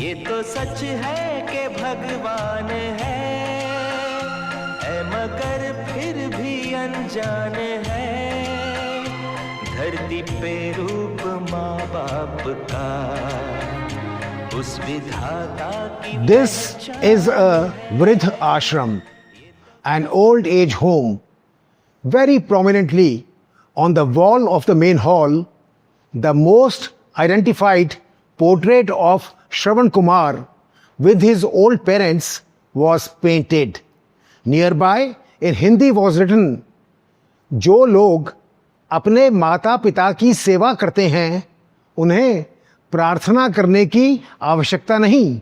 ये तो सच है कि भगवान है मगर फिर भी अनजान है धरती पे रूप माँ बाप का उस विधाता की। This is a Vriddha ashram, an old age home. Very prominently on the wall of the main hall, the most identified portrait of Shravan Kumar with his old parents was painted. Nearby in Hindi was written, जो लोग अपने माता पिता की सेवा करते हैं उन्हें प्रार्थना करने की आवश्यकता नहीं.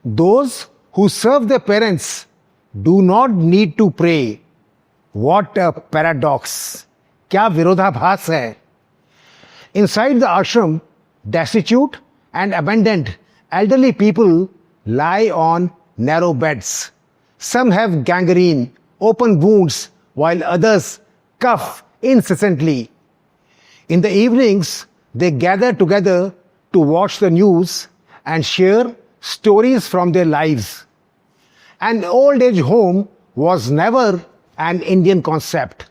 Those who serve their parents do not need to pray. What a paradox! क्या विरोधाभास है. Inside the ashram, destitute and abandoned elderly people lie on narrow beds. Some have gangrene, open wounds, while others cough incessantly. In the evenings, they gather together to watch the news and share stories from their lives. An old age home was never an Indian concept.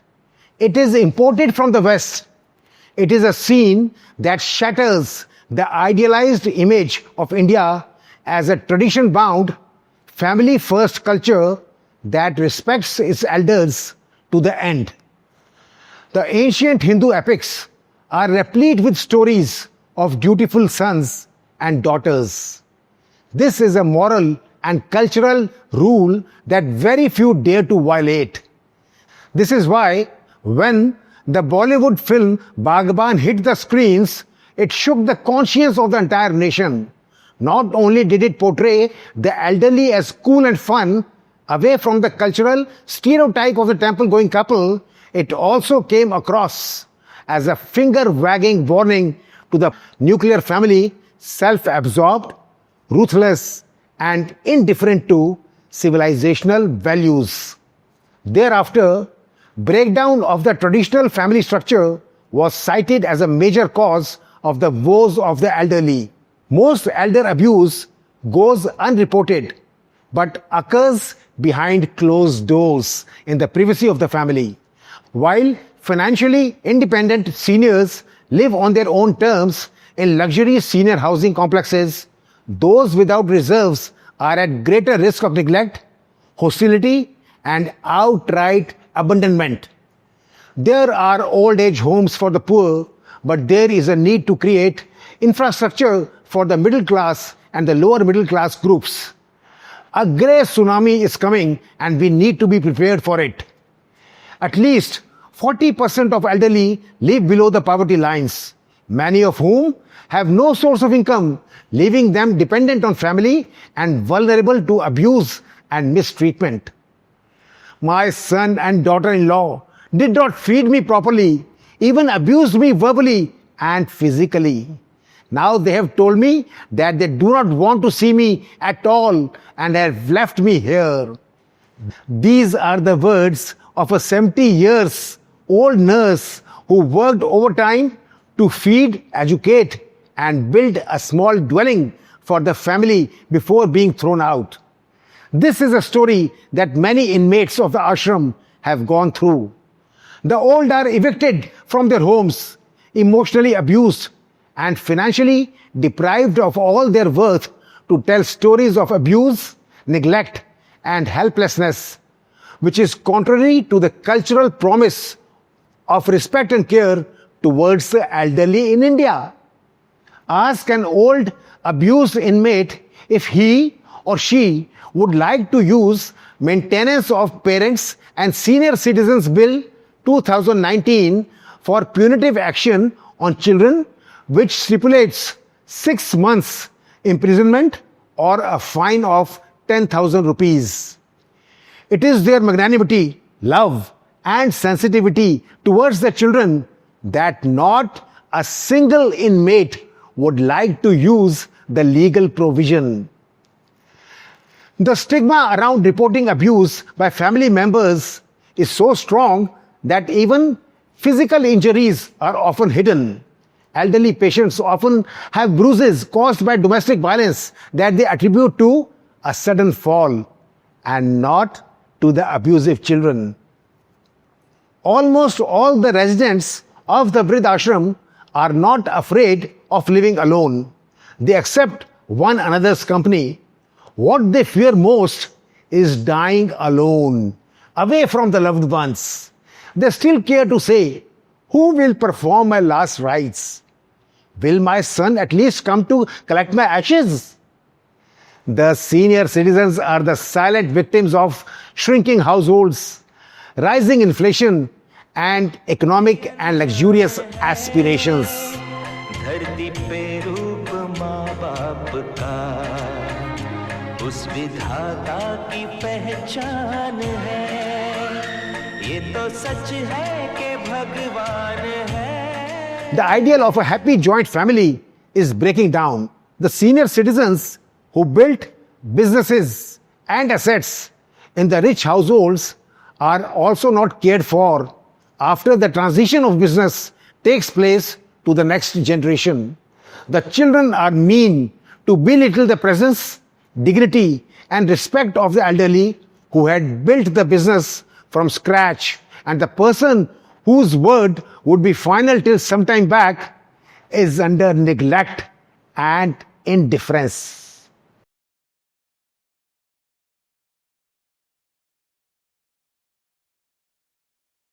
It is imported from the West. It is a scene that shatters the idealized image of India as a tradition-bound, family-first culture that respects its elders to the end. The ancient Hindu epics are replete with stories of dutiful sons and daughters. This is a moral and cultural rule that very few dare to violate. This is why when the Bollywood film Bhagwan hit the screens, it shook the conscience of the entire nation. Not only did it portray the elderly as cool and fun, away from the cultural stereotype of the temple-going couple, it also came across as a finger-wagging warning to the nuclear family, self-absorbed, ruthless, and indifferent to civilizational values. Thereafter, breakdown of the traditional family structure was cited as a major cause of the woes of the elderly. Most elder abuse goes unreported, but occurs behind closed doors in the privacy of the family. While financially independent seniors live on their own terms in luxurious senior housing complexes, those without reserves are at greater risk of neglect, hostility, and outright abandonment. There are old age homes for the poor, but there is a need to create infrastructure for the middle class and the lower middle class groups. A grey tsunami is coming and we need to be prepared for it. At least 40% of elderly live below the poverty lines, many of whom have no source of income, leaving them dependent on family and vulnerable to abuse and mistreatment. My son and daughter-in-law did not feed me properly, even abused me verbally and physically. Now they have told me that they do not want to see me at all and have left me here. These are the words of a 70 years old nurse who worked overtime to feed, educate, and build a small dwelling for the family before being thrown out. This is a story that many inmates of the ashram have gone through. The old are evicted from their homes, emotionally abused, and financially deprived of all their worth to tell stories of abuse, neglect, and helplessness, which is contrary to the cultural promise of respect and care towards the elderly in India. Ask an old abused inmate if he or she would like to use Maintenance of Parents and Senior Citizens Bill 2019 for punitive action on children, which stipulates 6 months imprisonment or a fine of 10,000 rupees. It is their magnanimity, love, and sensitivity towards the children that not a single inmate would like to use the legal provision. The stigma around reporting abuse by family members is so strong that even physical injuries are often hidden. Elderly patients often have bruises caused by domestic violence that they attribute to a sudden fall and not to the abusive children. Almost all the residents of the Vriddha ashram are not afraid of living alone. They accept one another's company. What they fear most is dying alone, away from the loved ones. They still care to say, "Who will perform my last rites? Will my son at least come to collect my ashes?" The senior citizens are the silent victims of shrinking households, rising inflation, and economic and luxurious aspirations. धरती पे रूप माँ बाप का उस विधाता की पहचान है, ये तो सच है कि भगवान है. The ideal of a happy joint family is breaking down. The senior citizens who built businesses and assets in the rich households are also not cared for after the transition of business takes place to the next generation. The children are mean to belittle the presence, dignity, and respect of the elderly who had built the business from scratch, and the person whose word would be final till some time back is under neglect and indifference.